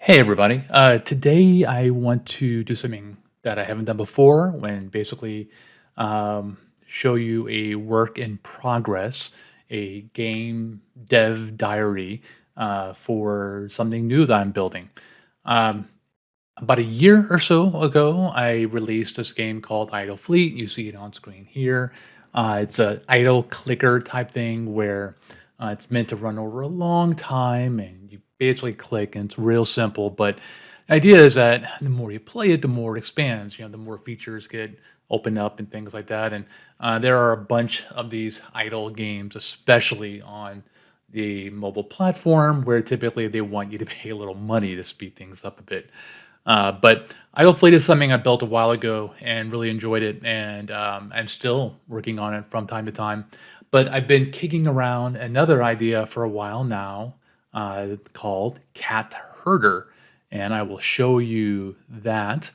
Hey everybody. Today I want to do something that I haven't done before when basically show you a work in progress, a game dev diary for something new that I'm building. Um, about a year or so ago, I released this game called Idle Fleet. You see it on screen here. It's a idle clicker type thing where it's meant to run over a long time, and you basically click, and it's real simple. But the idea is that the more you play it, the more it expands. The more features get opened up and things like that. And there are a bunch of these idle games, especially on the mobile platform, where typically they want you to pay a little money to speed things up a bit. But Idle Fleet is something I built a while ago and really enjoyed it, and I'm still working on it from time to time. But I've been kicking around another idea for a while now called CatHerder, and I will show you that.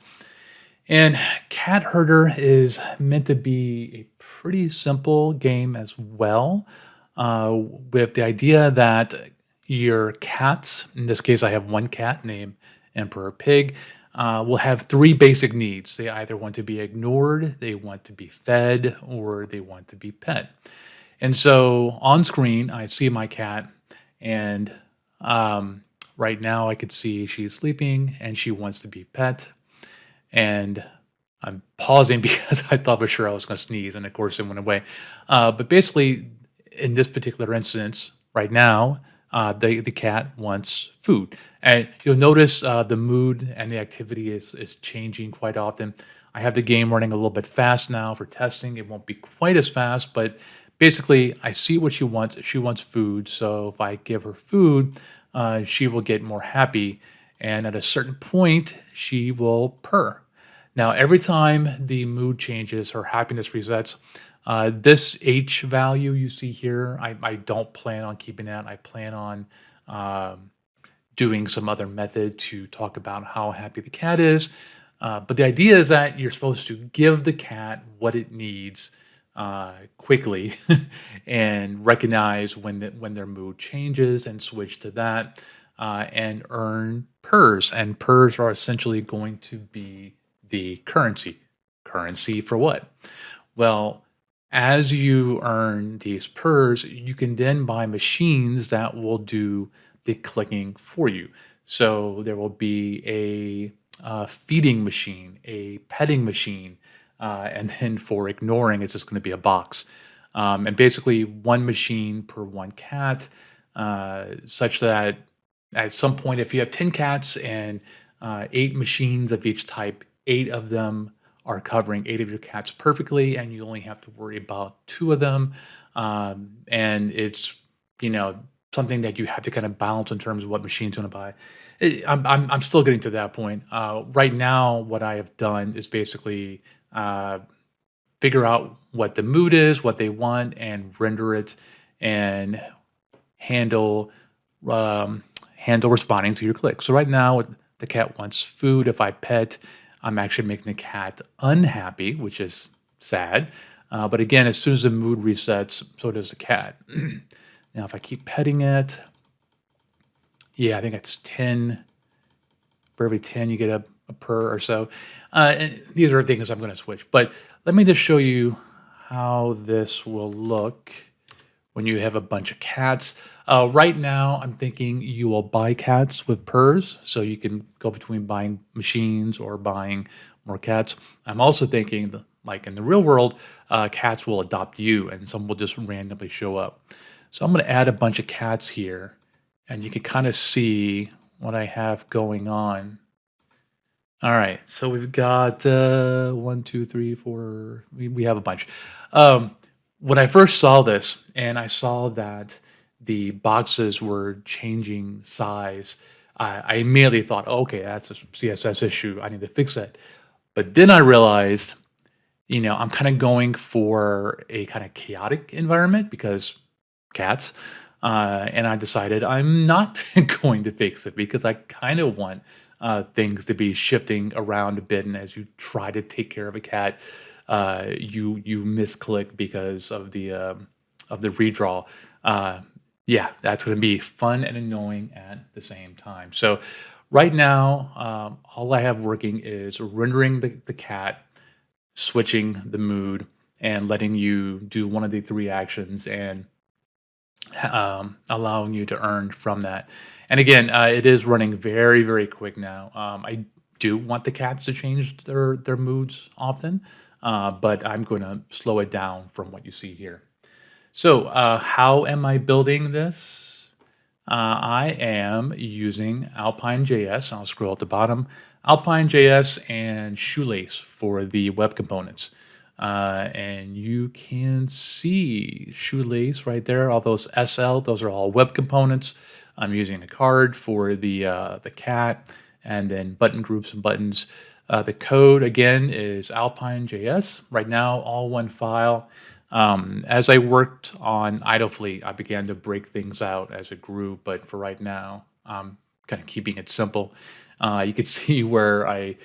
And CatHerder is meant to be a pretty simple game as well, with the idea that your cats, in this case, I have one cat named Emperor Pig, will have three basic needs. They either want to be ignored, they want to be fed, or they want to be pet. And so on screen, I see my cat, and right now I could see she's sleeping and she wants to be pet. And I'm pausing because I thought for sure I was going to sneeze, and of course it went away. But basically, in this particular instance, right now, the cat wants food, and you'll notice the mood and the activity is changing quite often. I have the game running a little bit fast now for testing. It won't be quite as fast, but basically, I see what she wants. She wants food, so if I give her food, she will get more happy, and at a certain point, she will purr. Now, every time the mood changes, her happiness resets. This H value you see here, I don't plan on keeping that. I plan on um, doing some other method to talk about how happy the cat is. But the idea is that you're supposed to give the cat what it needs quickly and recognize when their mood changes and switch to that and earn purrs. And purrs are essentially going to be the currency. Currency for what? Well, as you earn these purrs, you can then buy machines that will do the clicking for you. So there will be a feeding machine, a petting machine, and then for ignoring, it's just going to be a box. And basically, one machine per one cat, such that at some point, if you have 10 cats and eight machines of each type, eight of them are covering eight of your cats perfectly, and you only have to worry about two of them. And it's, you know, something that you have to kind of balance in terms of what machines you want to buy. I'm still getting to that point. Right now, what I have done is basically uh, figure out what the mood is, what they want, and render it and handle um, handle responding to your click. So right now, the cat wants food. If I pet, I'm actually making the cat unhappy, which is sad. But again, as soon as the mood resets, so does the cat. Now, if I keep petting it, yeah, I think it's 10. For every 10, you get a purr or so. And these are things I'm going to switch. But let me just show you how this will look when you have a bunch of cats. Right now, I'm thinking you will buy cats with purrs, so you can go between buying machines or buying more cats. I'm also thinking, like in the real world, cats will adopt you, and some will just randomly show up. So I'm going to add a bunch of cats here, and you can kind of see what I have going on. All right, so we've got one, two, three, four. We have a bunch. Um, when I first saw this, and I saw that the boxes were changing size, I immediately thought, "Oh, okay, that's a CSS issue. I need to fix that." But then I realized, I'm kind of going for a kind of chaotic environment because cats. And I decided I'm not going to fix it because I kind of want things to be shifting around a bit. And as you try to take care of a cat, you misclick because of the redraw. Uh, yeah, that's going to be fun and annoying at the same time. So Right now, all I have working is rendering the cat, switching the mood, and letting you do one of the three actions and allowing you to earn from that. And again, it is running very, very quick now. I do want the cats to change their moods often, but I'm going to slow it down from what you see here. So, how am I building this? I am using Alpine JS. I'll scroll at the bottom. Alpine JS and Shoelace for the web components. And you can see Shoelace right there, all those SL, those are all web components. I'm using a card for the cat, and then button groups and buttons. The code, again, is Alpine JS. Right now, all one file. As I worked on Idlefleet, I began to break things out as it grew, but for right now, I'm kind of keeping it simple. You can see where I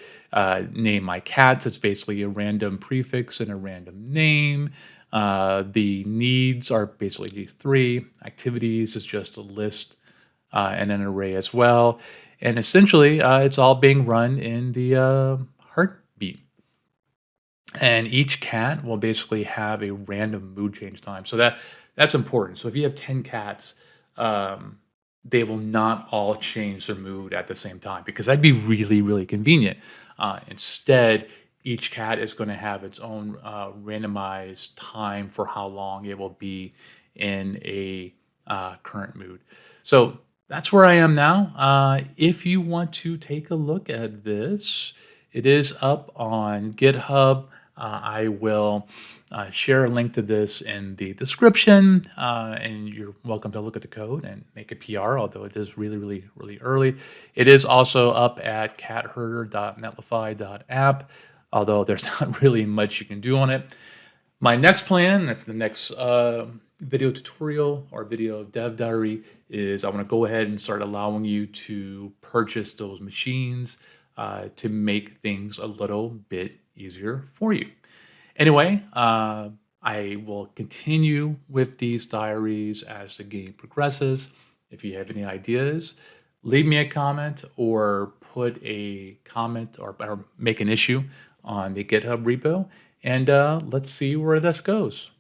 name my cats. It's basically a random prefix and a random name. The needs are basically these three. Activities is just a list and an array as well. And essentially, it's all being run in the heartbeat. And each cat will basically have a random mood change time. So that's important. So if you have 10 cats, they will not all change their mood at the same time because that'd be really, really convenient. Instead, each cat is going to have its own randomized time for how long it will be in a current mood. So that's where I am now. If you want to take a look at this, it is up on GitHub. I will share a link to this in the description, and you're welcome to look at the code and make a PR, although it is really, really, really early. It is also up at catherder.netlify.app, although there's not really much you can do on it. My next plan, if the next video tutorial or video dev diary is I want to go ahead and start allowing you to purchase those machines to make things a little bit easier for you. Anyway, I will continue with these diaries as the game progresses. If you have any ideas, leave me a comment or put a comment or make an issue on the GitHub repo, and let's see where this goes.